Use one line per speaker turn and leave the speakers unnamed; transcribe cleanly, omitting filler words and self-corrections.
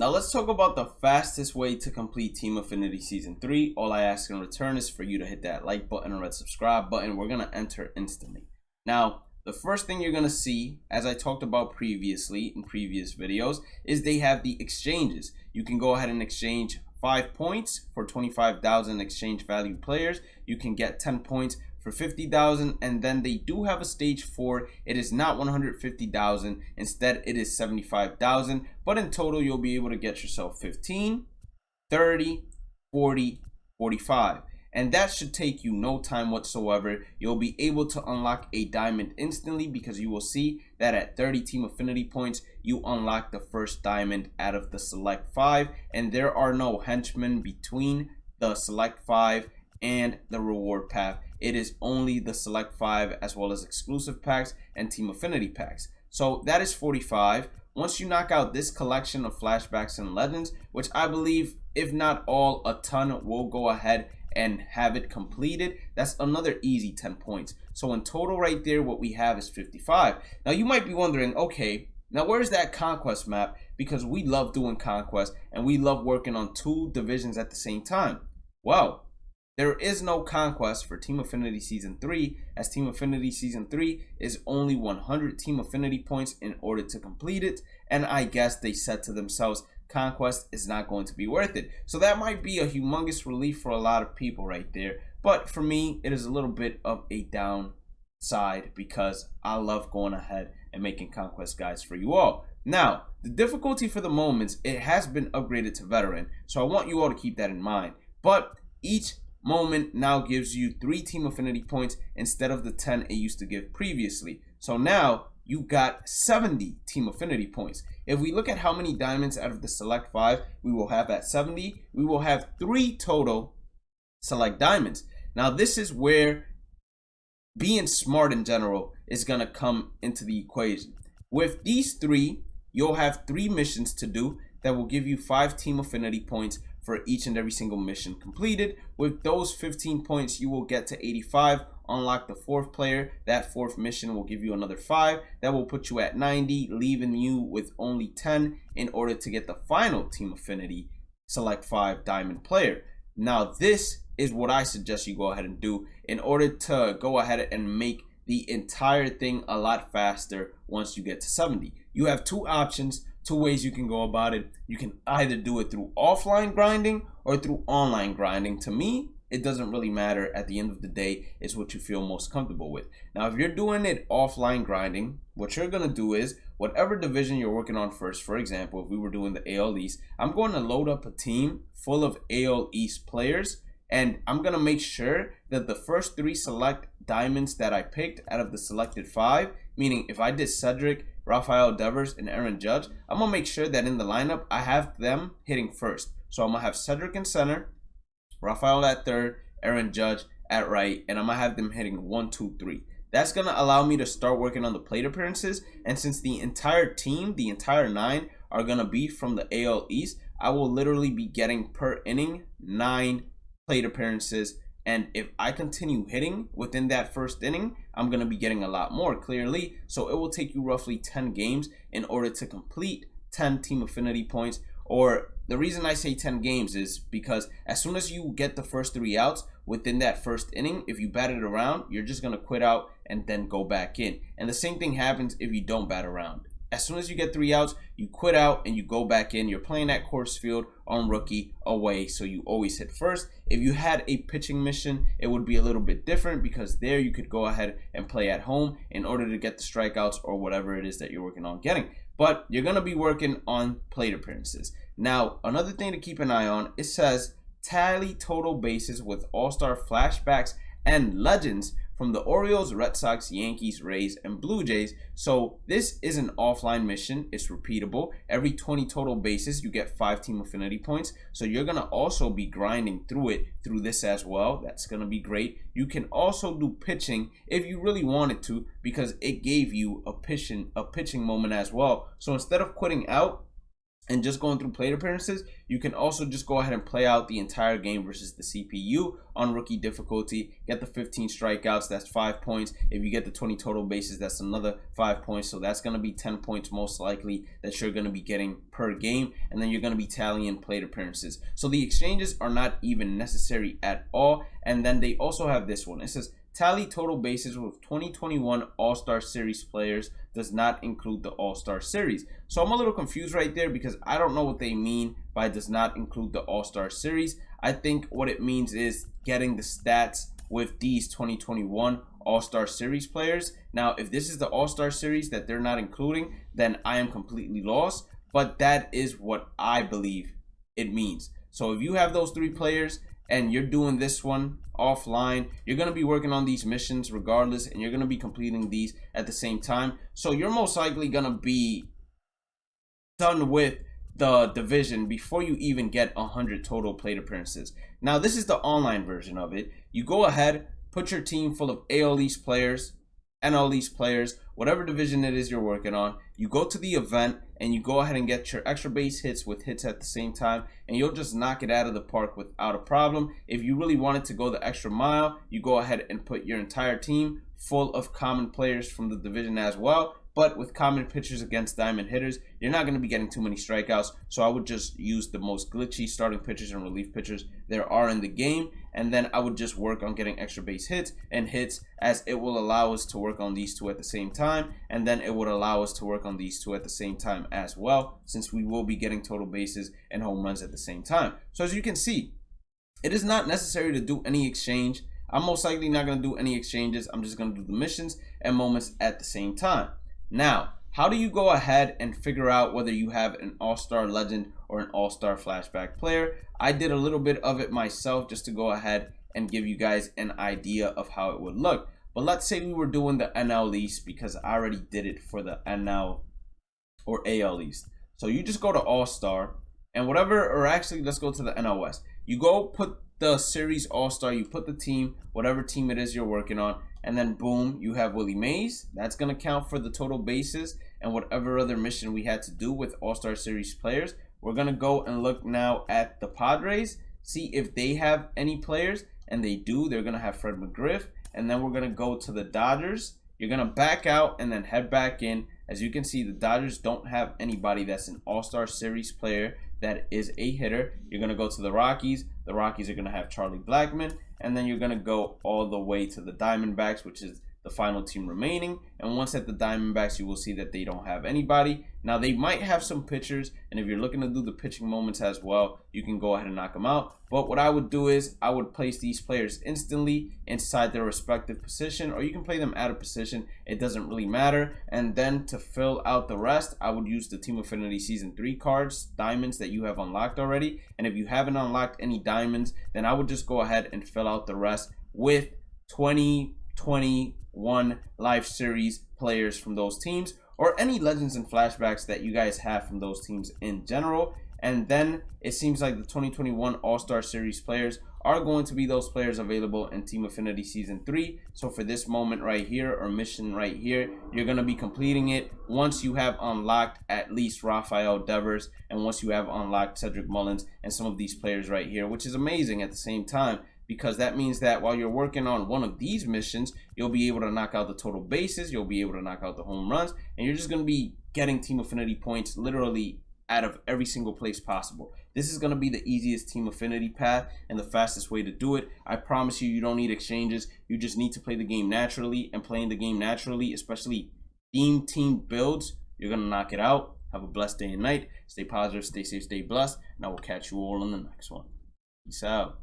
Now let's talk about the fastest way to complete Team Affinity Season 3. All I ask in return is for you to hit that like button or red subscribe button. We're going to enter instantly. Now, the first thing you're going to see, as I talked about previously in previous videos, is they have the exchanges. You can go ahead and exchange 5 points for 25,000 exchange value players. You can get 10 points for 50,000, and then they do have a stage 4. It is not 150,000, instead it is 75,000, but in total you'll be able to get yourself 15, 30, 40, 45, and that should take you no time whatsoever. You'll be able to unlock a diamond instantly, because you will see that at 30 team affinity points you unlock the first diamond out of the select 5, and there are no henchmen between the select 5 and the reward path. It is only the select 5 as well as exclusive packs and team affinity packs. So that is 45. Once you knock out this collection of flashbacks and legends, which I believe, if not all, a ton will go ahead and have it completed, that's another easy 10 points. So in total right there, what we have is 55. Now you might be wondering, okay, now where's that conquest map? Because we love doing conquest and we love working on 2 divisions at the same time. Well, there is no conquest for Team Affinity Season 3, as Team Affinity Season 3 is only 100 Team Affinity points in order to complete it, and I guess they said to themselves, conquest is not going to be worth it. So that might be a humongous relief for a lot of people right there, but for me, it is a little bit of a downside because I love going ahead and making conquest guides for you all. Now, the difficulty for the moments, it has been upgraded to veteran, so I want you all to keep that in mind, but each moment now gives you 3 team affinity points instead of the 10 it used to give previously. So now you got 70 team affinity points. If we look at how many diamonds out of the select 5 we will have at 70, we will have 3 total select diamonds. Now this is where being smart in general is going to come into the equation. With these 3, you'll have 3 missions to do that will give you 5 team affinity points for each and every single mission completed. With those 15 points, you will get to 85, unlock the 4th player. That 4th mission will give you another 5. That will put you at 90, leaving you with only 10 in order to get the final team affinity select 5 diamond player. Now this is what I suggest you go ahead and do in order to go ahead and make the entire thing a lot faster once you get to 70. You have 2 options. 2 ways you can go about it. You can either do it through offline grinding or through online grinding. To me, it doesn't really matter. At the end of the day, it's what you feel most comfortable with. Now, if you're doing it offline grinding, what you're going to do is whatever division you're working on first. For example, if we were doing the AL East, I'm going to load up a team full of AL East players, and I'm going to make sure that the first 3 select diamonds that I picked out of the selected 5, meaning if I did Cedric, Rafael Devers, and Aaron Judge, I'm going to make sure that in the lineup, I have them hitting first. So I'm going to have Cedric in center, Rafael at 3rd, Aaron Judge at right, and I'm going to have them hitting 1, 2, 3. That's going to allow me to start working on the plate appearances, and since the entire team, the entire 9, are going to be from the AL East, I will literally be getting per inning 9 plate appearances. And if I continue hitting within that first inning, I'm going to be getting a lot more clearly. So it will take you roughly 10 games in order to complete 10 team affinity points. Or the reason I say 10 games is because as soon as you get the first 3 outs within that first inning, if you bat it around, you're just going to quit out and then go back in. And the same thing happens if you don't bat around. As soon as you get 3 outs, you quit out and you go back in. You're playing at course field on rookie away, so you always hit first. If you had a pitching mission, it would be a little bit different because there you could go ahead and play at home in order to get the strikeouts or whatever it is that you're working on getting. But you're going to be working on plate appearances. Now, another thing to keep an eye on, it says tally total bases with all-star flashbacks and legends from the Orioles, Red Sox, Yankees, Rays, and Blue Jays. So this is an offline mission. It's repeatable. Every 20 total bases, you get 5 team affinity points. So you're going to also be grinding through it through this as well. That's going to be great. You can also do pitching if you really wanted to, because it gave you a pitching moment as well. So instead of quitting out and just going through plate appearances, you can also just go ahead and play out the entire game versus the CPU on rookie difficulty. Get the 15 strikeouts, that's 5 points. If you get the 20 total bases, that's another 5 points. So that's going to be 10 points most likely that you're going to be getting per game. And then you're going to be tallying plate appearances. So the exchanges are not even necessary at all. And then they also have this one. It says, tally total bases with 2021 All-Star Series players, does not include the All-Star Series. So I'm a little confused right there because I don't know what they mean by does not include the All-Star Series. I think what it means is getting the stats with these 2021 All-Star Series players. Now, if this is the All-Star Series that they're not including, then I am completely lost. But that is what I believe it means. So if you have those 3 players and you're doing this one offline, you're going to be working on these missions regardless, and you're going to be completing these at the same time. So you're most likely going to be done with the division before you even get 100 total plate appearances. Now, this is the online version of it. You go ahead, put your team full of AL East players, NL East players, whatever division it is you're working on. You go to the event and you go ahead and get your extra base hits with hits at the same time, and you'll just knock it out of the park without a problem. If you really wanted to go the extra mile, you go ahead and put your entire team full of common players from the division as well. But with common pitchers against diamond hitters, you're not going to be getting too many strikeouts. So I would just use the most glitchy starting pitchers and relief pitchers there are in the game. And then I would just work on getting extra base hits and hits, as it will allow us to work on these 2 at the same time. And then it would allow us to work on these 2 at the same time as well, since we will be getting total bases and home runs at the same time. So as you can see, it is not necessary to do any exchange. I'm most likely not going to do any exchanges. I'm just going to do the missions and moments at the same time. Now, how do you go ahead and figure out whether you have an all-star legend or an all-star flashback player? I did a little bit of it myself just to go ahead and give you guys an idea of how it would look. But let's say we were doing the NL East, because I already did it for the NL or AL East. So you just go to all-star and whatever, or actually let's go to the NL West. You go put the series all-star, you put the team, whatever team it is you're working on, and then boom, you have Willie Mays. That's going to count for the total bases and whatever other mission we had to do with All-Star Series players. We're going to go and look now at the Padres, see if they have any players, and they do. They're going to have Fred McGriff. And then we're going to go to the Dodgers. You're going to back out and then head back in. As you can see, the Dodgers don't have anybody that's an All-Star Series player that is a hitter. You're going to go to the Rockies. The Rockies are going to have Charlie Blackmon. And then you're going to go all the way to the Diamondbacks, which is the final team remaining. And once at the Diamondbacks, you will see that they don't have anybody. Now, they might have some pitchers, and if you're looking to do the pitching moments as well, you can go ahead and knock them out. But what I would do is I would place these players instantly inside their respective position, or you can play them out of position. It doesn't really matter. And then to fill out the rest, I would use the Team Affinity Season 3 cards, diamonds that you have unlocked already. And if you haven't unlocked any diamonds, then I would just go ahead and fill out the rest with 2021 Live Series players from those teams, or any legends and flashbacks that you guys have from those teams in general. And then it seems like the 2021 All-Star Series players are going to be those players available in Team Affinity Season 3. So for this moment right here, or mission right here, you're going to be completing it once you have unlocked at least Rafael Devers, and once you have unlocked Cedric Mullins and some of these players right here, which is amazing at the same time, because that means that while you're working on one of these missions, you'll be able to knock out the total bases, you'll be able to knock out the home runs, and you're just going to be getting Team Affinity points literally out of every single place possible. This is going to be the easiest Team Affinity path and the fastest way to do it. I promise you, you don't need exchanges. You just need to play the game naturally, and playing the game naturally, especially team builds, you're going to knock it out. Have a blessed day and night. Stay positive, stay safe, stay blessed, and I will catch you all in the next one. Peace out.